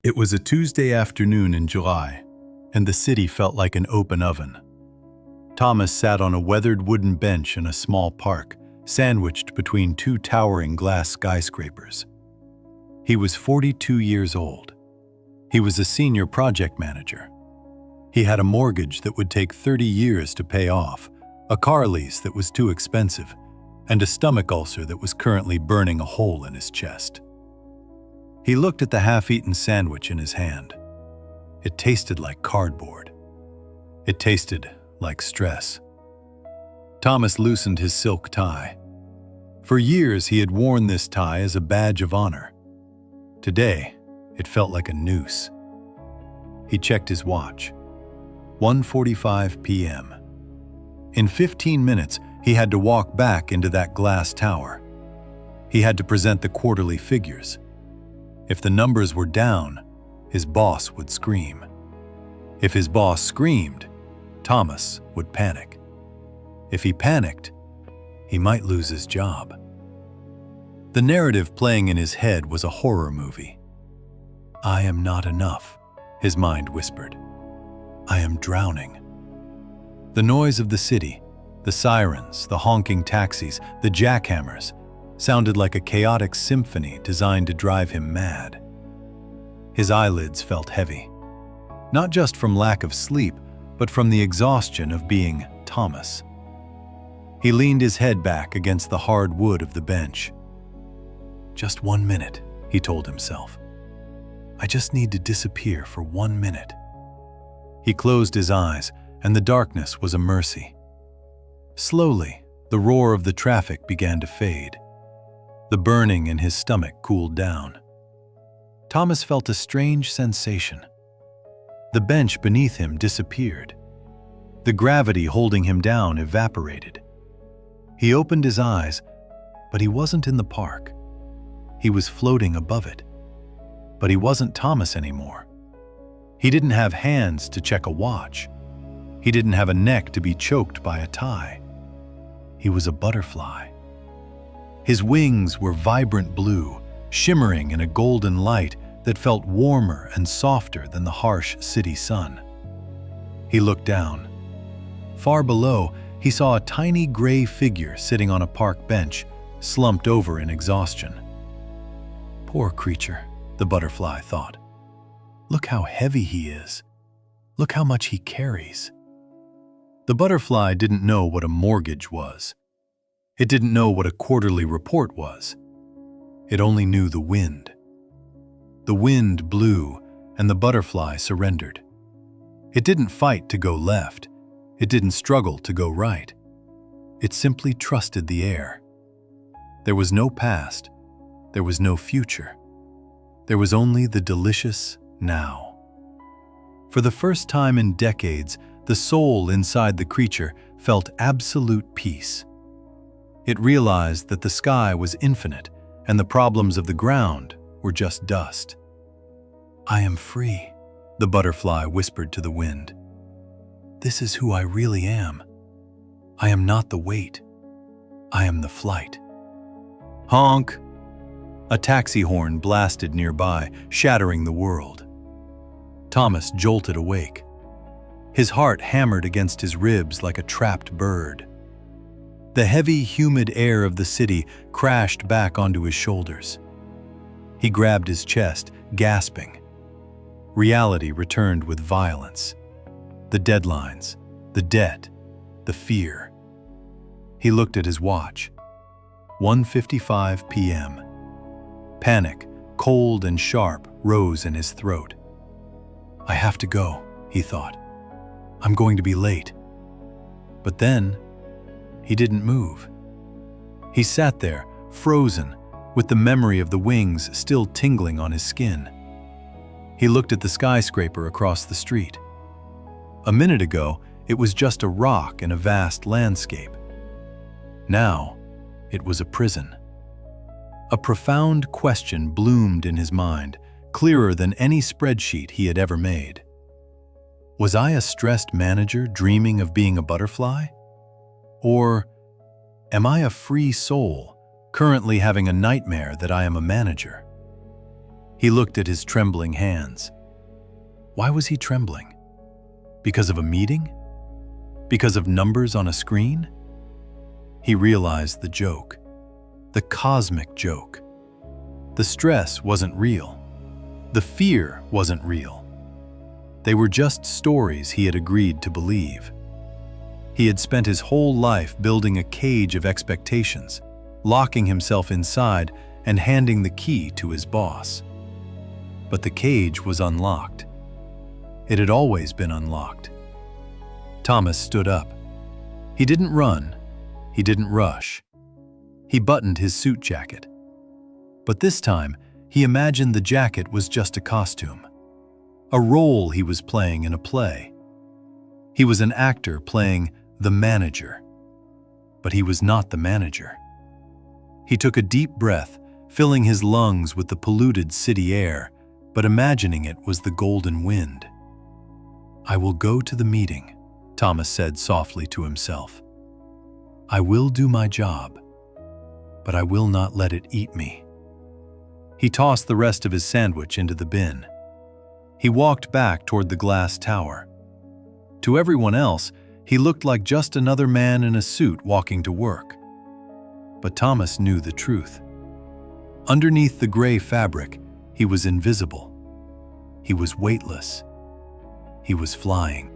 It was a Tuesday afternoon in July, and the city felt like an open oven. Thomas sat on a weathered wooden bench in a small park, sandwiched between two towering glass skyscrapers. He was 42 years old. He was a senior project manager. He had a mortgage that would take 30 years to pay off, a car lease that was too expensive, and a stomach ulcer that was currently burning a hole in his chest. He looked at the half-eaten sandwich in his hand. It tasted like cardboard. It tasted like stress. Thomas loosened his silk tie. For years he had worn this tie as a badge of honor. Today, it felt like a noose. He checked his watch. 1:45 p.m. In 15 minutes, he had to walk back into that glass tower. He had to present the quarterly figures. If the numbers were down, his boss would scream. If his boss screamed, Thomas would panic. If he panicked, he might lose his job. The narrative playing in his head was a horror movie. "I am not enough," his mind whispered. "I am drowning." The noise of the city, the sirens, the honking taxis, the jackhammers, sounded like a chaotic symphony designed to drive him mad. His eyelids felt heavy, not just from lack of sleep, but from the exhaustion of being Thomas. He leaned his head back against the hard wood of the bench. "Just 1 minute," he told himself. "I just need to disappear for 1 minute." He closed his eyes, and the darkness was a mercy. Slowly, the roar of the traffic began to fade. The burning in his stomach cooled down. Thomas felt a strange sensation. The bench beneath him disappeared. The gravity holding him down evaporated. He opened his eyes, but he wasn't in the park. He was floating above it. But he wasn't Thomas anymore. He didn't have hands to check a watch. He didn't have a neck to be choked by a tie. He was a butterfly. His wings were vibrant blue, shimmering in a golden light that felt warmer and softer than the harsh city sun. He looked down. Far below, he saw a tiny gray figure sitting on a park bench, slumped over in exhaustion. "Poor creature," the butterfly thought. "Look how heavy he is. Look how much he carries." The butterfly didn't know what a mortgage was. It didn't know what a quarterly report was. It only knew the wind. The wind blew, and the butterfly surrendered. It didn't fight to go left. It didn't struggle to go right. It simply trusted the air. There was no past. There was no future. There was only the delicious now. For the first time in decades, the soul inside the creature felt absolute peace. It realized that the sky was infinite and the problems of the ground were just dust. "I am free," the butterfly whispered to the wind. "This is who I really am. I am not the weight. I am the flight." Honk! A taxi horn blasted nearby, shattering the world. Thomas jolted awake. His heart hammered against his ribs like a trapped bird. The heavy, humid air of the city crashed back onto his shoulders. He grabbed his chest, gasping. Reality returned with violence. The deadlines, the debt, the fear. He looked at his watch. 1:55 p.m. Panic, cold and sharp, rose in his throat. "I have to go," he thought. "I'm going to be late." But then, he didn't move. He sat there, frozen, with the memory of the wings still tingling on his skin. He looked at the skyscraper across the street. A minute ago, it was just a rock in a vast landscape. Now, it was a prison. A profound question bloomed in his mind, clearer than any spreadsheet he had ever made. Was I a stressed manager dreaming of being a butterfly? Or am I a free soul, currently having a nightmare that I am a manager? He looked at his trembling hands. Why was he trembling? Because of a meeting? Because of numbers on a screen? He realized the joke, the cosmic joke. The stress wasn't real. The fear wasn't real. They were just stories he had agreed to believe. He had spent his whole life building a cage of expectations, locking himself inside and handing the key to his boss. But the cage was unlocked. It had always been unlocked. Thomas stood up. He didn't run. He didn't rush. He buttoned his suit jacket. But this time, he imagined the jacket was just a costume, a role he was playing in a play. He was an actor playing the manager. But he was not the manager. He took a deep breath, filling his lungs with the polluted city air, but imagining it was the golden wind. "I will go to the meeting," Thomas said softly to himself. "I will do my job, but I will not let it eat me." He tossed the rest of his sandwich into the bin. He walked back toward the glass tower. To everyone else, he looked like just another man in a suit walking to work. But Thomas knew the truth. Underneath the gray fabric, he was invisible. He was weightless. He was flying.